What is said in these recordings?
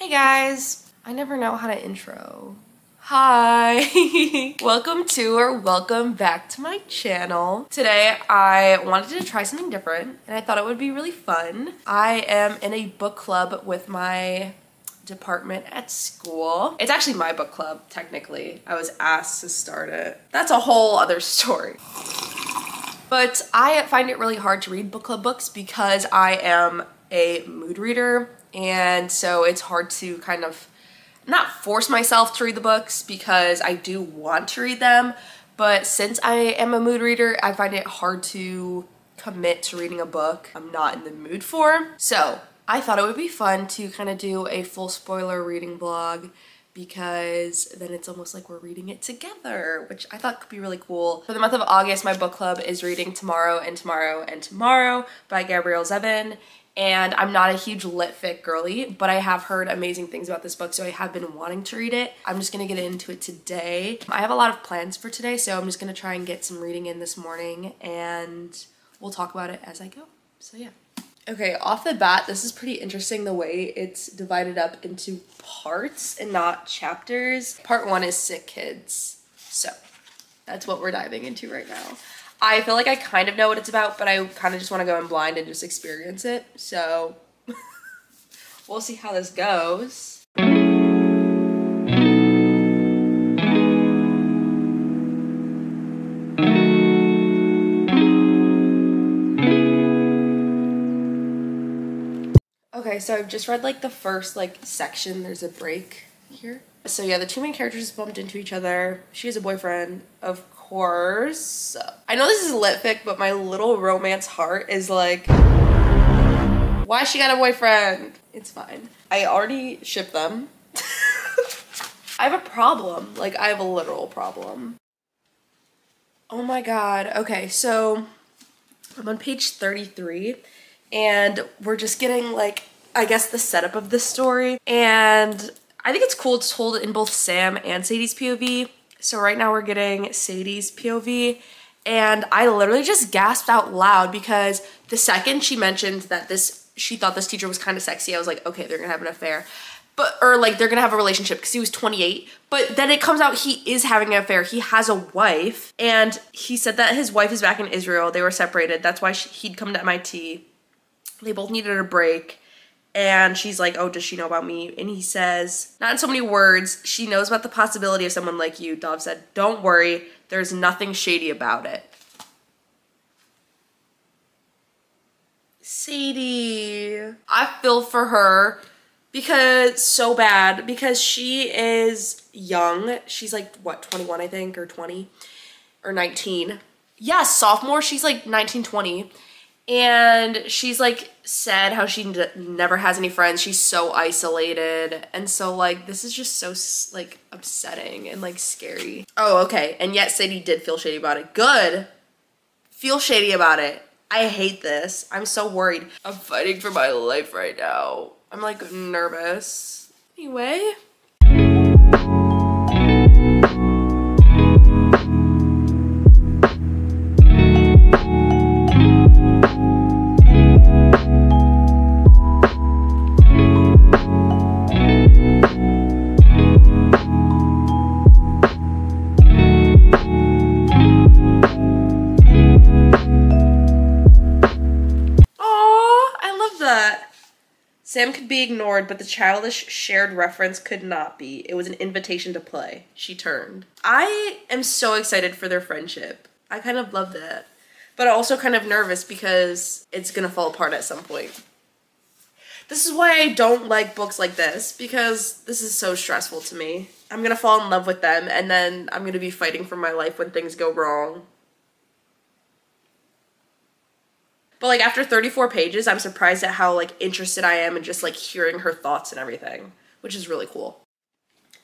Hey guys, I never know how to intro. Hi, welcome back to my channel. Today I wanted to try something different and I thought it would be really fun. I am in a book club with my department at school. It's actually my book club, technically. I was asked to start it. That's a whole other story. But I find it really hard to read book club books because I am a mood reader, and so it's hard to kind of not force myself to read the books because I do want to read them, but since I am a mood reader, I find it hard to commit to reading a book I'm not in the mood for. So I thought it would be fun to kind of do a full spoiler reading vlog because then it's almost like we're reading it together, which I thought could be really cool. For the month of August, my book club is reading Tomorrow and Tomorrow and Tomorrow by Gabrielle Zevin. And I'm not a huge lit fic girly, but I have heard amazing things about this book, so I have been wanting to read it. I'm just gonna get into it today. I have a lot of plans for today, so I'm just gonna try and get some reading in this morning, and we'll talk about it as I go. So yeah. Okay, off the bat, this is pretty interesting the way it's divided up into parts and not chapters. Part 1 is sick kids. So that's what we're diving into right now. I feel like I kind of know what it's about, but I kind of just want to go in blind and just experience it. So we'll see how this goes. Okay, so I've just read like the first section. There's a break here. So yeah, the two main characters bumped into each other. She has a boyfriend, of course. I know this is lit fic, but my little romance heart is like, why she got a boyfriend? It's fine. I already ship them. I have a problem. Like, I have a literal problem. Oh my god. Okay, so I'm on page 33 and we're just getting I guess the setup of this story, and I think it's cool it's told in both Sam and Sadie's POV. So right now we're getting Sadie's POV, and I literally just gasped out loud because the second she mentioned that she thought this teacher was kind of sexy, I was like, okay, they're gonna have an affair. Or they're gonna have a relationship because he was 28. But then it comes out he is having an affair. He has a wife, and he said that his wife is back in Israel. They were separated. That's why he'd come to MIT. They both needed a break. And she's like, oh, does she know about me? And he says, not in so many words, she knows about the possibility of someone like you. Dov said, don't worry, there's nothing shady about it. Sadie. I feel for her so bad because she is young. She's like, what, 21, I think, or 20, or 19. Yeah, sophomore, she's like 19, 20. And she's said how she never has any friends. She's so isolated. And so this is just so upsetting and scary. Oh, okay. And yet Sadie did feel shady about it. Good. Feel shady about it. I hate this. I'm so worried. I'm fighting for my life right now. I'm nervous. Anyway. Sam could be ignored, but the childish shared reference could not be. It was an invitation to play. She turned. I am so excited for their friendship. I kind of love that. But also kind of nervous because it's gonna fall apart at some point. This is why I don't like books like this, because this is so stressful to me. I'm gonna fall in love with them, and then I'm gonna be fighting for my life when things go wrong. But after 34 pages, I'm surprised at how interested I am in just hearing her thoughts and everything, which is really cool.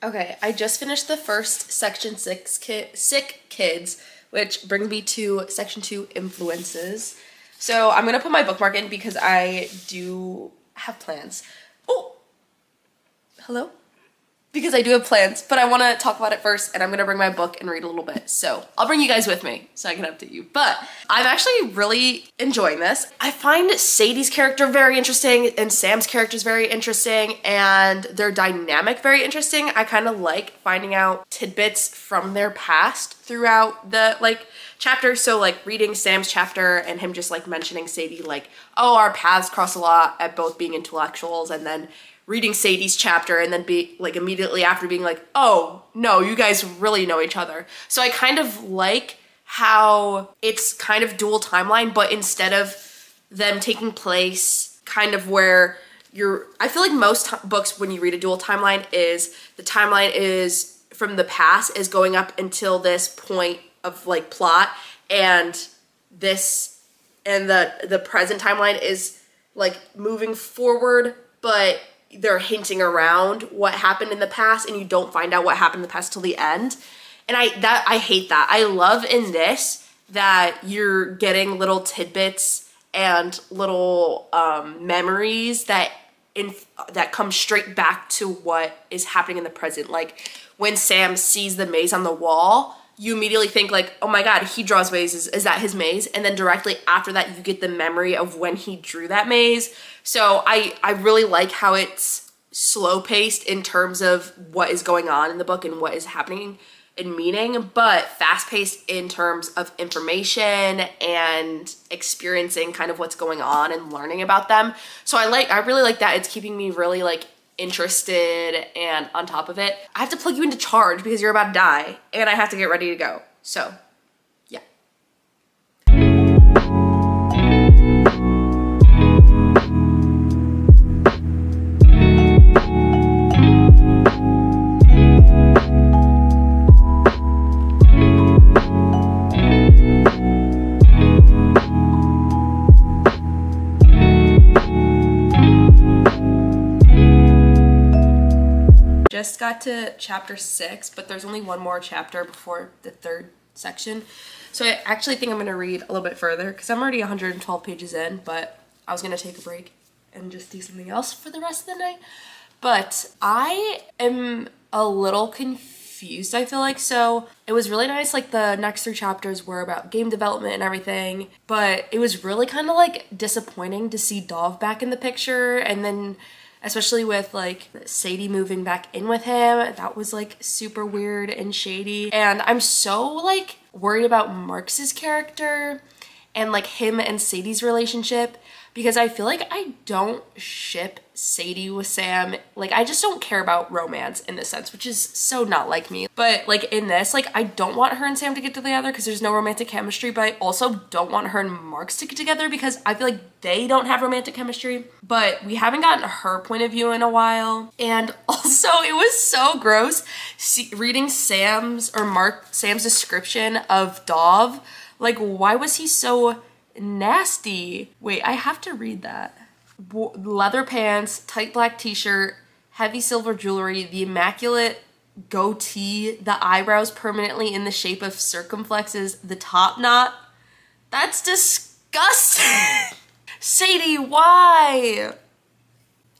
Okay, I just finished the first section 6, Sick Kids, which brings me to section 2, Influences. So I'm gonna put my bookmark in because I do have plans. Oh, hello? because I do have plans, but I want to talk about it first, and I'm going to bring my book and read a little bit. So I'll bring you guys with me so I can update you. But I'm actually really enjoying this. I find Sadie's character very interesting and Sam's character is very interesting and their dynamic very interesting. I kind of like finding out tidbits from their past throughout the chapter. So like reading Sam's chapter and him just like mentioning Sadie, like, oh, our paths cross a lot at both being intellectuals, and then reading Sadie's chapter and then be like immediately after being like, oh no, you guys really know each other. So I kind of like how it's kind of dual timeline, but instead of them taking place kind of where I feel like most books when you read a dual timeline is the timeline is from the past is going up until this point of like plot, and this and the present timeline is like moving forward, but they're hinting around what happened in the past and you don't find out what happened in the past till the end. And I hate that. I love in this that you're getting little tidbits and little memories that come straight back to what is happening in the present. Like when Sam sees the maze on the wall, you immediately think like, oh my God, he draws mazes. Is that his maze? And then directly after that, you get the memory of when he drew that maze. So I really like how it's slow paced in terms of what is going on in the book and what is happening in meaning, but fast paced in terms of information and experiencing kind of what's going on and learning about them. So I really like that. It's keeping me really like interested and on top of it. I have to plug you into charge because you're about to die and I have to get ready to go. So yeah. Just got to chapter 6, but there's only one more chapter before the third section. So I actually think I'm going to read a little bit further because I'm already 112 pages in, but I was going to take a break and just do something else for the rest of the night. But I am a little confused, I feel like. So it was really nice, like the next 3 chapters were about game development and everything, but it was really kind of like disappointing to see Dov back in the picture, and then especially with like Sadie moving back in with him. That was like super weird and shady. And I'm so like worried about Marx's character and like him and Sadie's relationship, because I feel like I don't ship Sadie with Sam. Like I just don't care about romance in this sense, which is so not like me. But like in this, like I don't want her and Sam to get together because there's no romantic chemistry, but I also don't want her and Marx to get together because I feel like they don't have romantic chemistry. But we haven't gotten her point of view in a while. And also it was so gross reading Sam's description of Dov. Like why was he so nasty? Wait, I have to read that. Leather pants, tight black t-shirt, heavy silver jewelry, the immaculate goatee, the eyebrows permanently in the shape of circumflexes, the top knot. That's disgusting. Sadie, why?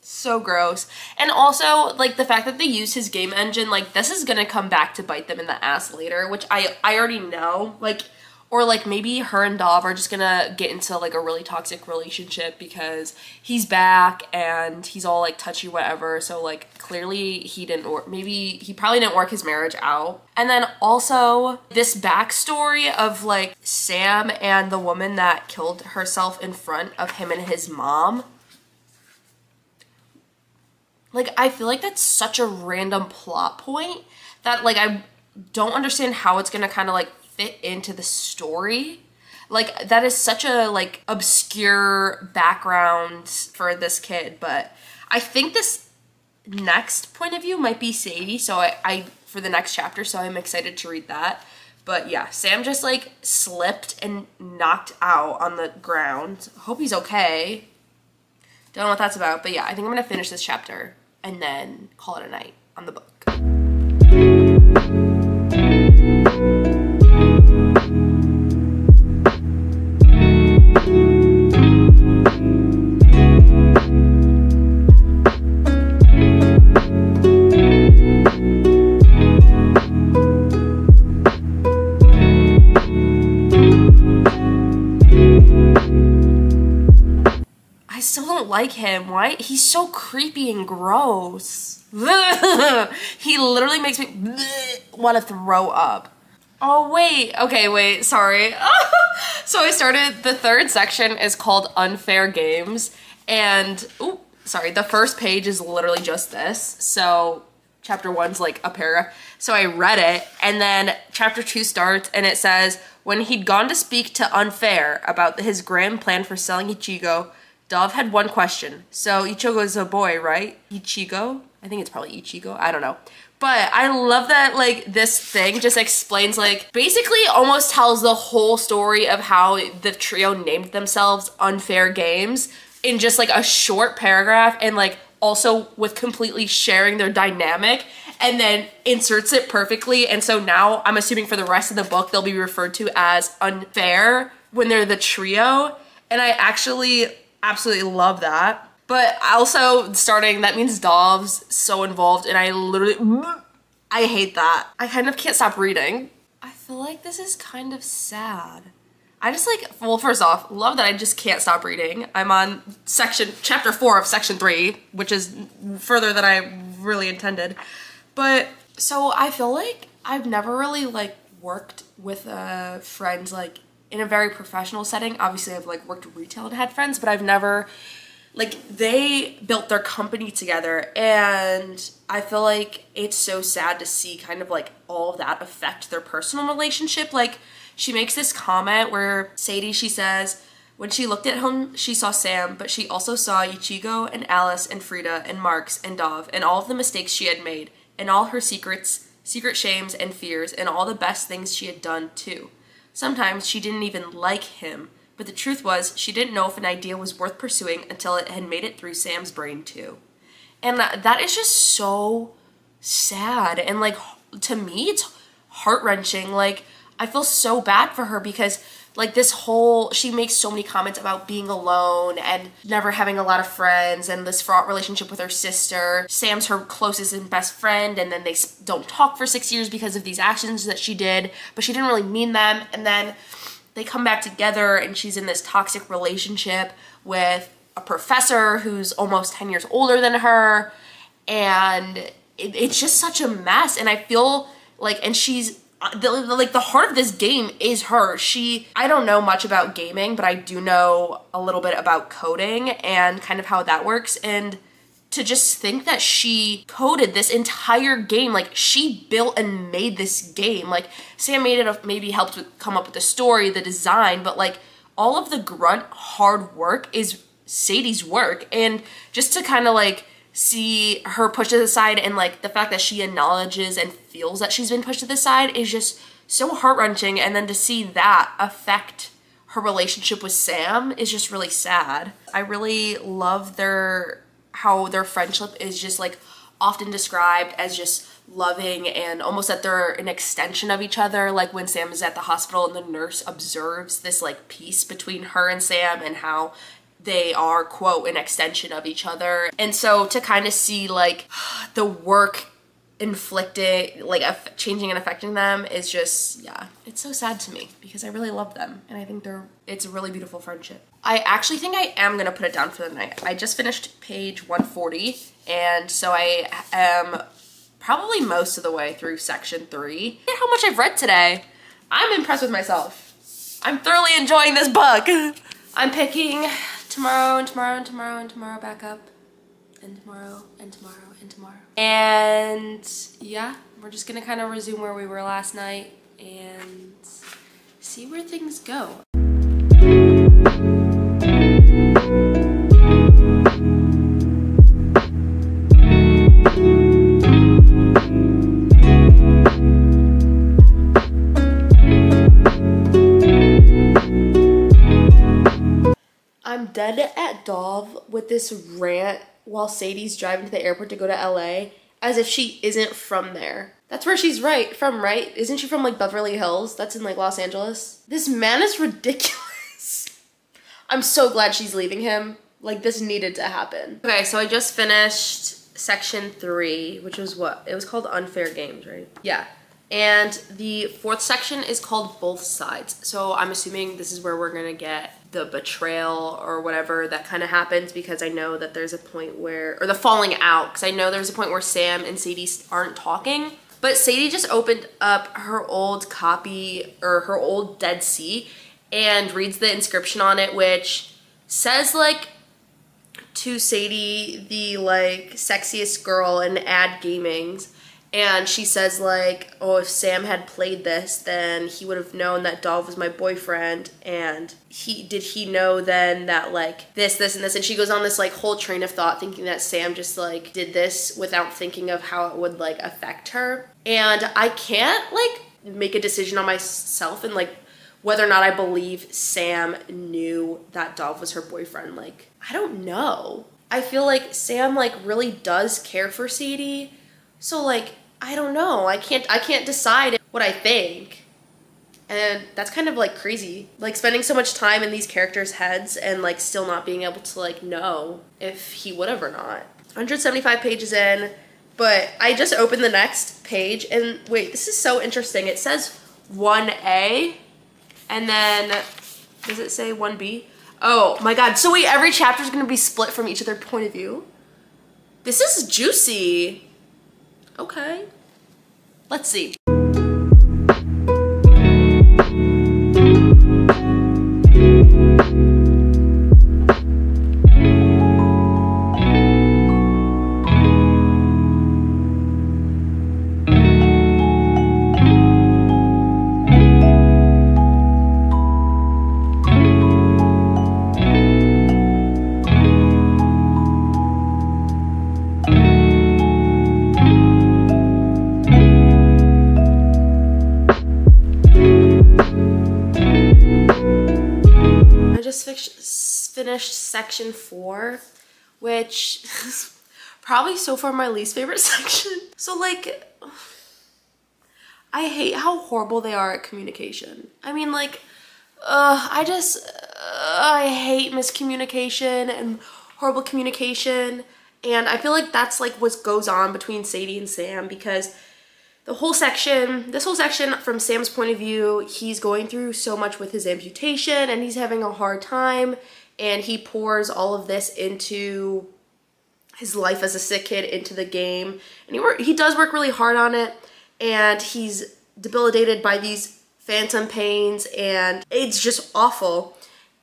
So gross. And also like the fact that they use his game engine, like this is gonna come back to bite them in the ass later, which I already know. Like, or like maybe her and Dov are just gonna get into like a really toxic relationship because he's back and he's all like touchy whatever. So like clearly he didn't work, maybe he probably didn't work his marriage out. And then also this backstory of like Sam and the woman that killed herself in front of him and his mom. Like I feel like that's such a random plot point that like I don't understand how it's gonna kind of like fit into the story. Like that is such a like obscure background for this kid. But I think this next point of view might be Sadie, so I for the next chapter, so I'm excited to read that. But yeah, Sam just like slipped and knocked out on the ground. Hope he's okay. Don't know what that's about, but yeah, I think I'm gonna finish this chapter and then call it a night on the book. don't like him. Why? He's so creepy and gross. He literally makes me want to throw up. Oh, wait. Okay, wait. Sorry. So I started, the third section is called Unfair Games. And, ooh, sorry, the first page is literally just this. So chapter 1's like a paragraph. So I read it, and then chapter 2 starts, and it says, when he'd gone to speak to Unfair about his grand plan for selling Ichigo, Dove had one question. So Ichigo is a boy, right? Ichigo? I think it's probably Ichigo. I don't know. But I love that, like, this thing just explains, like, basically almost tells the whole story of how the trio named themselves Unfair Games in just, like, a short paragraph, and, like, also with completely sharing their dynamic, and then inserts it perfectly. And so now I'm assuming for the rest of the book, they'll be referred to as Unfair when they're the trio. And I actually absolutely love that. But also starting, that means Dove's so involved, and I literally, I hate that. I kind of can't stop reading. I feel like this is kind of sad. I just like, well, first off, love that I just can't stop reading. I'm on chapter 4 of section 3, which is further than I really intended. But, so I feel like I've never really like worked with friends like in a very professional setting. Obviously I've like worked retail and had friends, but I've never, like, they built their company together, and I feel like it's so sad to see kind of like all of that affect their personal relationship. Like, she makes this comment where Sadie, she says, when she looked at him, she saw Sam, but she also saw Ichigo and Alice and Frida and Marks and Dove and all of the mistakes she had made and all her secret shames and fears and all the best things she had done too. Sometimes she didn't even like him. But the truth was, she didn't know if an idea was worth pursuing until it had made it through Sam's brain too. And that is just so sad. And like, to me, it's heart-wrenching. Like, I feel so bad for her because like this whole, she makes so many comments about being alone and never having a lot of friends and this fraught relationship with her sister. Sam's her closest and best friend, and then they don't talk for 6 years because of these actions that she did, but she didn't really mean them. And then they come back together, and she's in this toxic relationship with a professor who's almost 10 years older than her, and it's just such a mess. And I feel like, and she's, like, the heart of this game is her. I don't know much about gaming, but I do know a little bit about coding and kind of how that works, and to just think that she coded this entire game, like she built and made this game. Like Sam made it, maybe helped come up with the story, the design, but like all of the grunt hard work is Sadie's work. And just to kind of like see her pushed to the side, and like the fact that she acknowledges and feels that she's been pushed to the side is just so heart-wrenching. And then to see that affect her relationship with Sam is just really sad. I really love how their friendship is just like often described as just loving and almost that they're an extension of each other. Like when Sam is at the hospital and the nurse observes this like peace between her and Sam and how they are, quote, an extension of each other. And so to kind of see like the work inflicted, like changing and affecting them is just, yeah, it's so sad to me because I really love them, and I think it's a really beautiful friendship. I actually think I am gonna put it down for the night. I just finished page 140, and so I am probably most of the way through section 3. Look at how much I've read today. I'm impressed with myself. I'm thoroughly enjoying this book. I'm picking tomorrow and tomorrow and tomorrow and tomorrow back up, and tomorrow and tomorrow and tomorrow. And yeah, we're just gonna kind of resume where we were last night and see where things go. I'm dead at Dove with this rant while Sadie's driving to the airport to go to LA, as if she isn't from there. That's where she's from, right? Isn't she from like Beverly Hills? That's in like Los Angeles. This man is ridiculous. I'm so glad she's leaving him. Like, this needed to happen. Okay, so I just finished section 3, which was what? It was called Unfair Games, right? Yeah. And the 4th section is called Both Sides. So I'm assuming this is where we're gonna get the betrayal or whatever that kind of happens, because I know that there's a point where, or the falling out, because I know there's a point where Sam and Sadie aren't talking. But Sadie just opened up her old copy, or her old Dead Sea, and reads the inscription on it, which says like, to Sadie, the like sexiest girl in ad gamings. And she says like, oh, if Sam had played this, then he would have known that Dov was my boyfriend. And did he know then that like this, and this? And she goes on this like whole train of thought, thinking that Sam just like did this without thinking of how it would like affect her. And I can't like make a decision on myself and like whether or not I believe Sam knew that Dov was her boyfriend. Like, I don't know. I feel like Sam like really does care for Sadie. So like, I don't know. I can't decide what I think. And that's kind of like crazy. Like spending so much time in these characters' heads and like still not being able to like know if he would have or not. 175 pages in, but I just opened the next page and wait, this is so interesting. It says 1A and then, does it say 1B? Oh my God. So wait, every chapter is going to be split from each of their point of view? This is juicy. Okay, let's see. Finished section 4, which is probably so far my least favorite section. So like, I hate how horrible they are at communication. I mean like, I hate miscommunication and horrible communication, and I feel like that's like what goes on between Sadie and Sam, because this whole section from Sam's point of view, he's going through so much with his amputation and he's having a hard time. And he pours all of this into his life as a sick kid, into the game. And he does work really hard on it. And he's debilitated by these phantom pains. And it's just awful.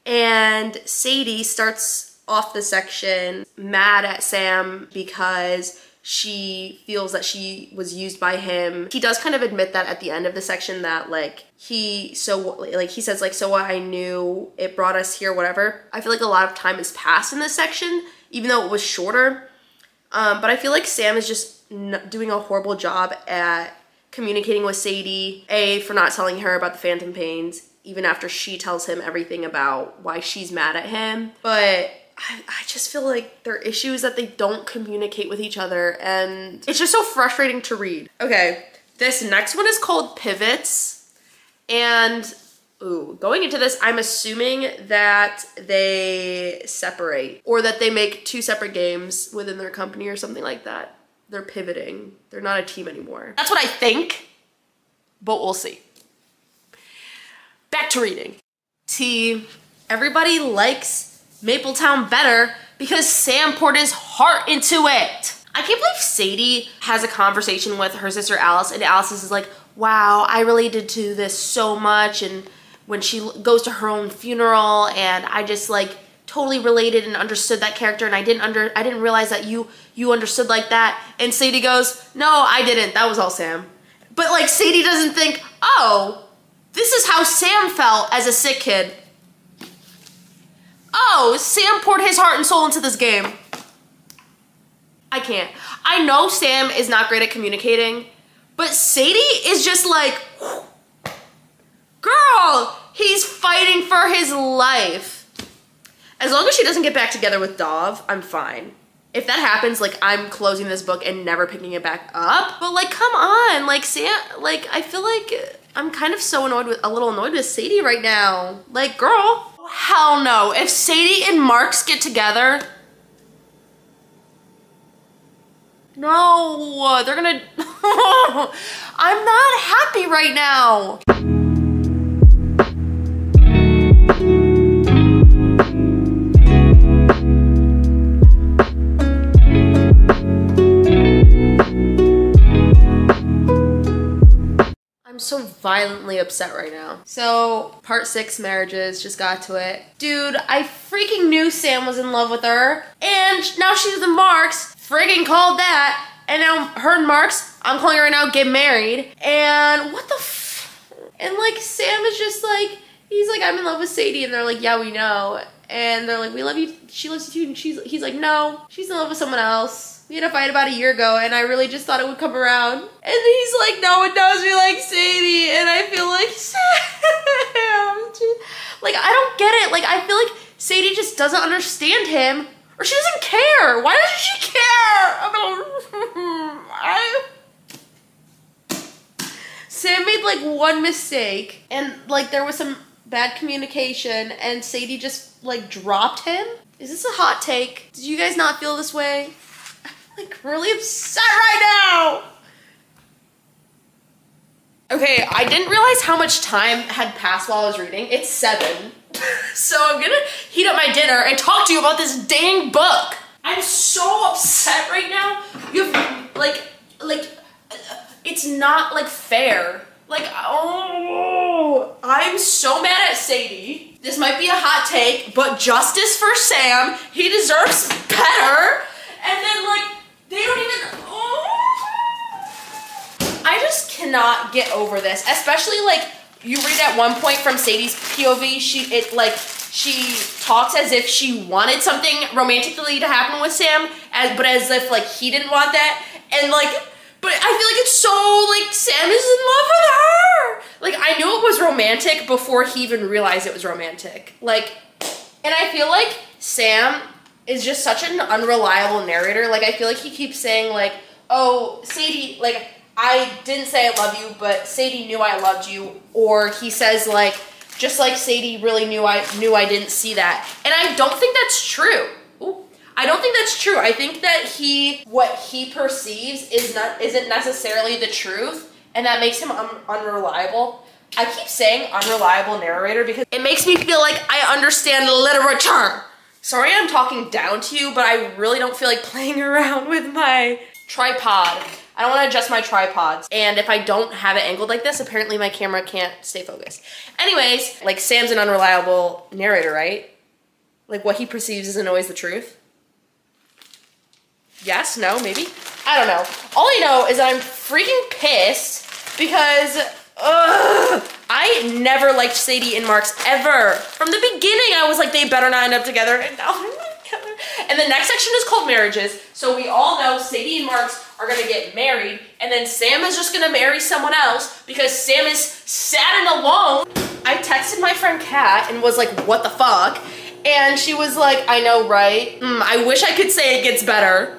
And Sadie starts off the section mad at Sam because she feels that she was used by him. He does kind of admit that at the end of the section, that like he says like, so what, I knew it brought us here, whatever. I feel like a lot of time has passed in this section, even though it was shorter. But I feel like Sam is just doing a horrible job at communicating with Sadie, for not telling her about the phantom pains, even after she tells him everything about why she's mad at him. But I just feel like there are issues that they don't communicate with each other, and it's just so frustrating to read. Okay, this next one is called Pivots, and going into this, I'm assuming that they separate, or that they make 2 separate games within their company or something like that. They're pivoting. They're not a team anymore. That's what I think, but we'll see. Back to reading. T, everybody likes Mapletown better because Sam poured his heart into it. I can't believe Sadie has a conversation with her sister Alice, and Alice is like, wow, I related to this so much, and when she goes to her own funeral, and I just like totally related and understood that character, and I didn't realize that you understood like that. And Sadie goes, no, I didn't, that was all Sam. But like Sadie doesn't think, oh, this is how Sam felt as a sick kid. Oh, Sam poured his heart and soul into this game. I can't. I know Sam is not great at communicating, but Sadie is just like, girl, he's fighting for his life. As long as she doesn't get back together with Dov, I'm fine. If that happens, like, I'm closing this book and never picking it back up. But like, come on, like Sam, like, I feel like I'm kind of so a little annoyed with Sadie right now. Like, girl. Hell no. If Sadie and Marks get together, no, they're gonna, I'm not happy right now. violently upset right now. So, part 6, marriages, just got to it. Dude, I freaking knew Sam was in love with her, and now she's with Marks, freaking called that, and now her and Marks, I'm calling her right now, get married, and what the and like, Sam is just like, he's like, I'm in love with Sadie, and they're like, yeah, we know, and they're like, we love you, she loves you too, and he's like, no, she's in love with someone else. We had a fight about a year ago, and I really just thought it would come around. And he's like, no, it does. We like Sadie. And I feel like, Sam. Like, I don't get it. Like, I feel like Sadie just doesn't understand him. Or she doesn't care. Why doesn't she care? Sam made, like, one mistake. And, like, there was some bad communication. And Sadie just, like, dropped him. Is this a hot take? Did you guys not feel this way? Like, really upset right now. Okay, I didn't realize how much time had passed while I was reading. It's 7. So I'm gonna heat up my dinner and talk to you about this dang book. I'm so upset right now. You have, it's not, like, fair. Like, oh, I'm so mad at Sadie. This might be a hot take, but justice for Sam. He deserves better. And then, like, they don't even, I just cannot get over this. Especially, like, you read at one point from Sadie's POV, she talks as if she wanted something romantically to happen with Sam, but as if, like, he didn't want that. And, like, but I feel like it's so, like, Sam is in love with her. Like, I knew it was romantic before he even realized it was romantic. Like, and I feel like Sam is just such an unreliable narrator. Like, I feel like he keeps saying, like, oh, Sadie, like, I didn't say I love you, but Sadie knew I loved you. Or he says, like, just like Sadie really knew I didn't see that. And I don't think that's true. Ooh. I don't think that's true. I think that what he perceives isn't necessarily the truth, and that makes him unreliable. I keep saying unreliable narrator because it makes me feel like I understand literature. Sorry I'm talking down to you, but I really don't feel like playing around with my tripod. I don't want to adjust my tripods. And if I don't have it angled like this, apparently my camera can't stay focused. Anyways, like, Sam's an unreliable narrator, right? Like, what he perceives isn't always the truth. Yes, no, maybe? I don't know. All I know is that I'm freaking pissed because, I never liked Sadie and Marks ever. From the beginning, I was like, they better not end up together, and now they're not together. And the next section is called marriages, so we all know Sadie and Marks are gonna get married, and then Sam is just gonna marry someone else because Sam is sad and alone. I texted my friend Kat and was like, what the fuck? And she was like, I know, right? I wish I could say it gets better.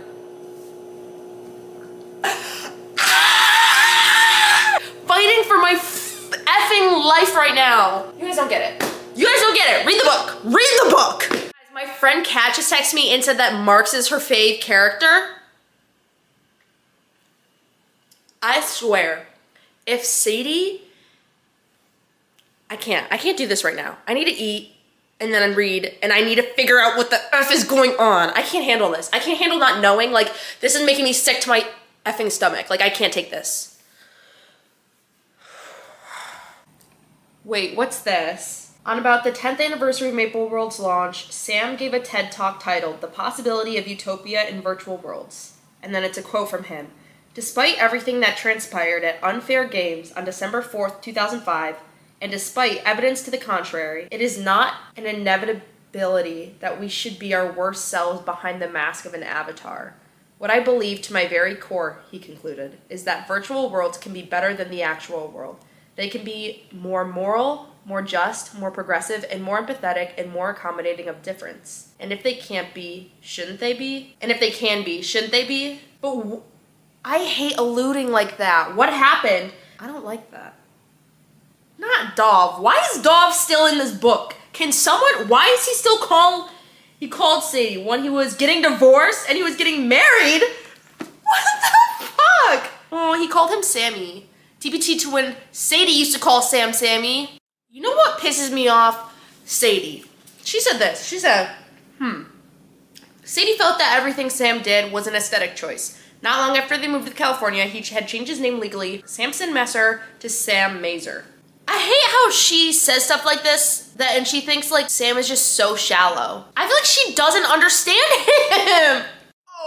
Fighting for my effing life right now. You guys don't get it. You guys don't get it. Read the book. Read the book. Guys, my friend Kat just texted me and said that Marks is her fave character. I swear, if Sadie, I can't do this right now. I need to eat and then read, and I need to figure out what the F is going on. I can't handle this. I can't handle not knowing. Like, this is making me sick to my effing stomach. Like, I can't take this. Wait, what's this? On about the 10th anniversary of Maple World's launch, Sam gave a TED Talk titled The Possibility of Utopia in Virtual Worlds. And then it's a quote from him. Despite everything that transpired at Unfair Games on December 4th, 2005, and despite evidence to the contrary, it is not an inevitability that we should be our worst selves behind the mask of an avatar. What I believe to my very core, he concluded, is that virtual worlds can be better than the actual world. They can be more moral, more just, more progressive, and more empathetic and more accommodating of difference. And if they can't be, shouldn't they be? And if they can be, shouldn't they be? But I hate alluding like that. What happened? I don't like that. Not Dov. Why is Dov still in this book? Can someone, why is he still called, he called Sadie when he was getting divorced and he was getting married? What the fuck? Oh, he called him Sammy. TBT to when Sadie used to call Sam Sammy. You know what pisses me off? Sadie. She said this. She said, Sadie felt that everything Sam did was an aesthetic choice, Not long after they moved to California, he had changed his name legally, Samson Messer, to Sam Mazer. I hate how she says stuff like this, and she thinks like Sam is just so shallow. I feel like she doesn't understand him.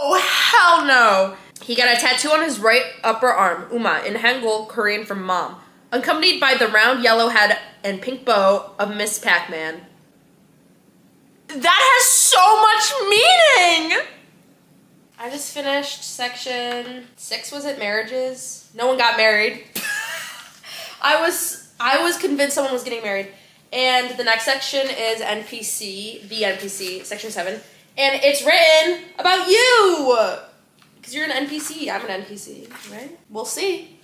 Oh, hell no. He got a tattoo on his right upper arm, Uma, in Hangul, Korean for mom, accompanied by the round yellow head and pink bow of Miss Pac-Man. That has so much meaning! I just finished section 6, was it marriages? No one got married. I was convinced someone was getting married. And the next section is NPC, the NPC, section 7. And it's written about you! Because you're an NPC, I'm an NPC, right? We'll see.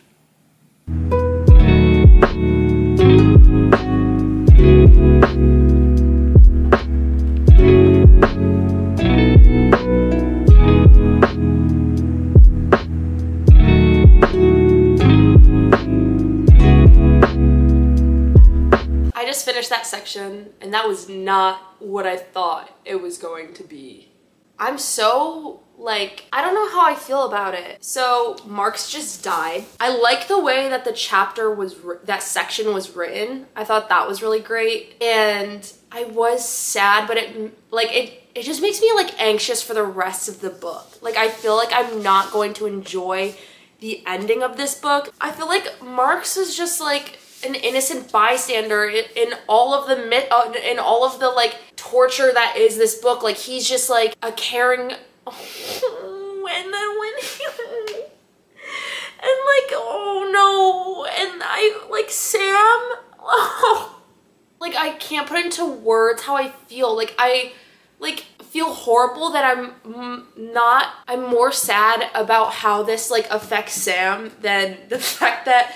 Finished that section, and that was not what I thought it was going to be. I'm so, like, I don't know how I feel about it. So Mark's just died. I like the way that the chapter was, that section was written. I thought that was really great, and I was sad, but it just makes me like anxious for the rest of the book. Like, I feel like I'm not going to enjoy the ending of this book. I feel like Mark's is just like an innocent bystander in all of the like torture that is this book. Like, he's just like a caring and then when he and like, oh no, and I like Sam, oh, like I can't put into words how I feel. Like, I like feel horrible that I'm more sad about how this like affects Sam than the fact that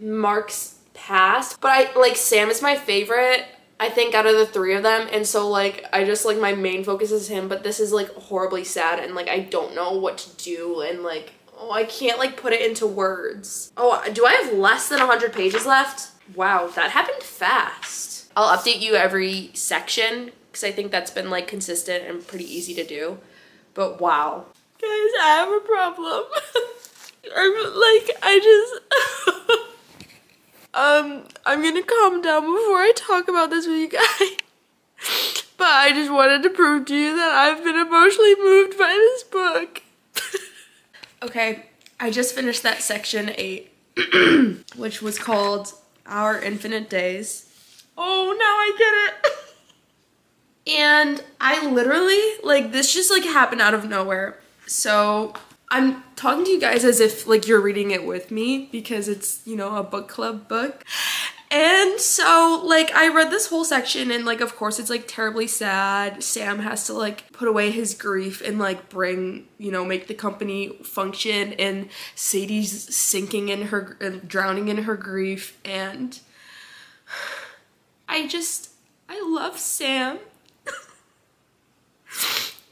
Mark's passed. But Sam is my favorite, I think, out of the 3 of them, and so like I just like my main focus is him, but this is like horribly sad, and like I don't know what to do, and like, oh, I can't like put it into words. Oh, do I have less than 100 pages left? Wow, that happened fast. I'll update you every section because I think that's been like consistent and pretty easy to do, but wow. Guys, I have a problem. I'm gonna calm down before I talk about this with you guys. But I just wanted to prove to you that I've been emotionally moved by this book. Okay, I just finished that section 8, which was called Our Infinite Days. Oh, now I get it. And I literally, like, this just like happened out of nowhere. So I'm talking to you guys as if like you're reading it with me because it's, you know, a book club book. And so like I read this whole section, and like of course it's like terribly sad. Sam has to like put away his grief and like bring, you know, make the company function, and Sadie's sinking in her and drowning in her grief, and I love Sam.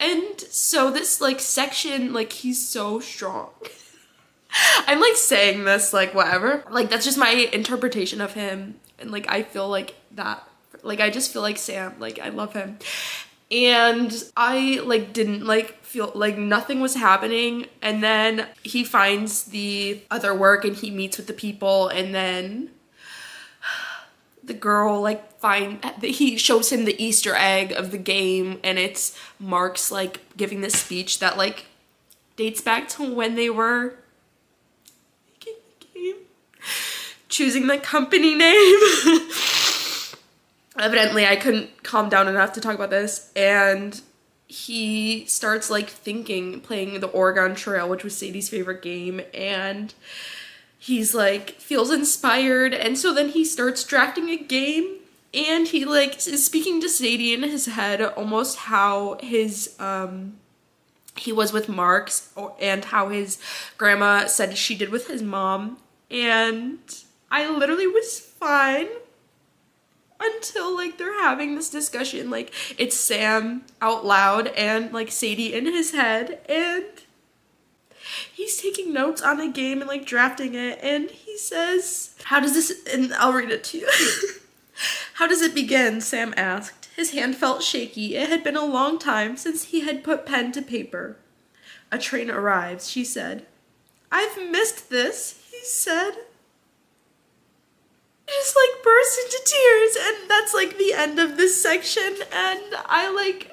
And so this like section, like he's so strong. I'm like saying this like whatever. Like that's just my interpretation of him. And like I feel like that, like I just feel like Sam, like I love him. And I like didn't like feel like nothing was happening. And then he finds the other work and he meets with the people, and then the girl like he shows him the Easter egg of the game, and it's Mark's like giving this speech that like dates back to when they were making the game, choosing the company name. Evidently I couldn't calm down enough to talk about this, and he starts like thinking, playing the Oregon Trail, which was Sadie's favorite game, and he's like feels inspired, and so then he starts drafting a game, and he like is speaking to Sadie in his head almost how his he was with Mark's, and how his grandma said she did with his mom. And I literally was fine until like they're having this discussion, like it's Sam out loud and like Sadie in his head, and he's taking notes on a game and like drafting it, and he says, how does this, and I'll read it to you. How does it begin? Sam asked. His hand felt shaky. It had been a long time since he had put pen to paper. A train arrives, she said. I've missed this, he said. Just like burst into tears, and that's like the end of this section, and I like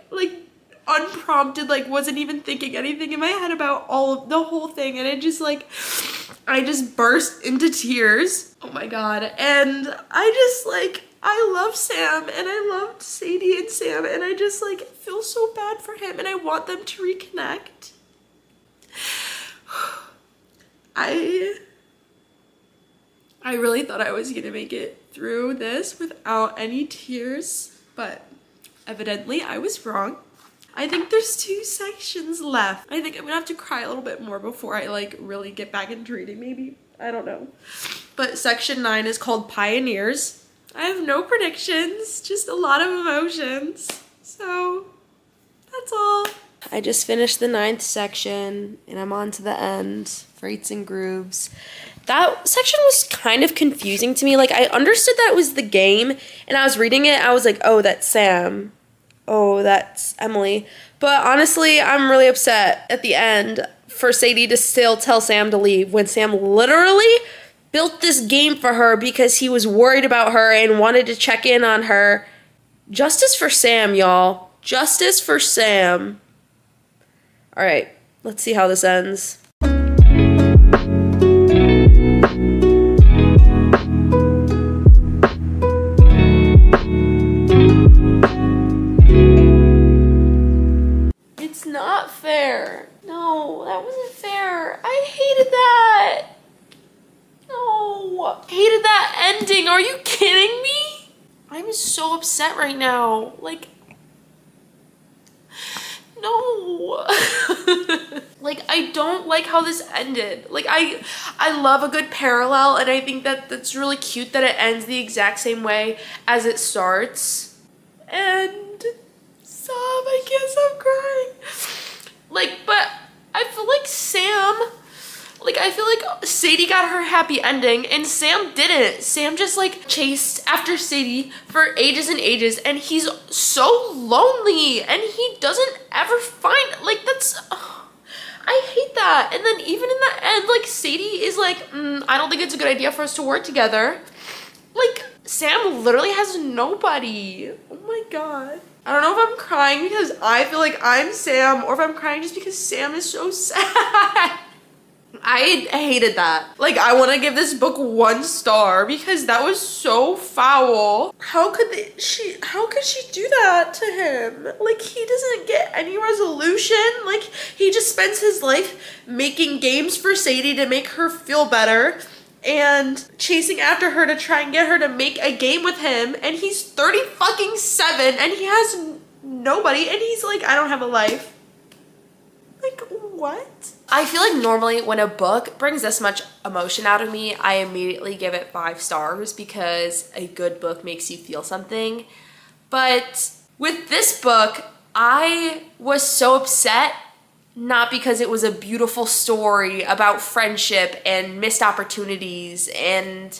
unprompted, like wasn't even thinking anything in my head about the whole thing, and it just like I just burst into tears. Oh my god. And I just like I love Sam, and I loved Sadie and Sam, and I just like feel so bad for him, and I want them to reconnect. I really thought I was gonna make it through this without any tears, but evidently I was wrong. I think there's 2 sections left. I think I'm gonna have to cry a little bit more before I like really get back into reading, maybe. I don't know. But section 9 is called Pioneers. I have no predictions, just a lot of emotions. So that's all. I just finished the 9th section and I'm on to the end. Freights and Grooves. That section was kind of confusing to me. Like, I understood that it was the game, and I was reading it, I was like, oh, that's Sam. Oh, that's Emily. But honestly, I'm really upset at the end for Sadie to still tell Sam to leave when Sam literally built this game for her because he was worried about her and wanted to check in on her. Justice for Sam, y'all. Justice for Sam. All right, let's see how this ends. It's not fair. No, that wasn't fair. I hated that. No, hated that ending. Are you kidding me? I'm so upset right now. Like, no. Like, I don't like how this ended. Like, I love a good parallel, and I think that that's really cute that it ends the exact same way as it starts. And sob, I can't stop crying. Like, but I feel like I feel like Sadie got her happy ending and Sam didn't. Sam just like chased after Sadie for ages and ages, and he's so lonely and he doesn't ever find, like, that's, I hate that. And then even in the end, like, Sadie is like, I don't think it's a good idea for us to work together. Like, Sam literally has nobody. Oh my god. I don't know if I'm crying because I feel like I'm Sam, or if I'm crying just because Sam is so sad. I hated that. Like, I want to give this book 1 star because that was so foul. How could she do that to him? Like, he doesn't get any resolution. Like, he just spends his life making games for Sadie to make her feel better and chasing after her to try and get her to make a game with him, and he's 30 fucking 7 and he has nobody, and he's like, I don't have a life. Like, what? I feel like normally when a book brings this much emotion out of me, I immediately give it 5 stars because a good book makes you feel something. But with this book, I was so upset, not because it was a beautiful story about friendship and missed opportunities and,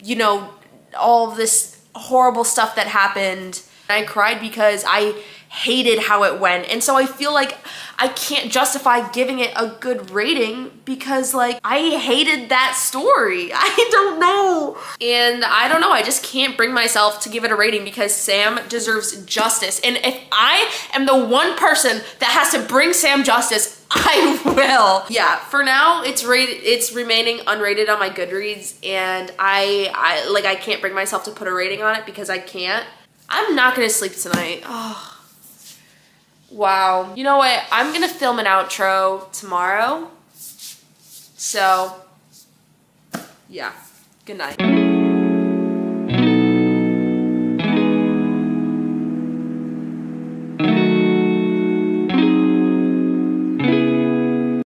you know, all of this horrible stuff that happened. I cried because I hated how it went, and so I feel like I can't justify giving it a good rating because, like, I hated that story. I don't know. And I don't know, I just can't bring myself to give it a rating because Sam deserves justice. And if I am the one person that has to bring Sam justice, I will. Yeah, for now, it's remaining unrated on my Goodreads, and I can't bring myself to put a rating on it because I can't. I'm not gonna sleep tonight. Oh. Wow. You know what? I'm gonna film an outro tomorrow. So, yeah. Good night.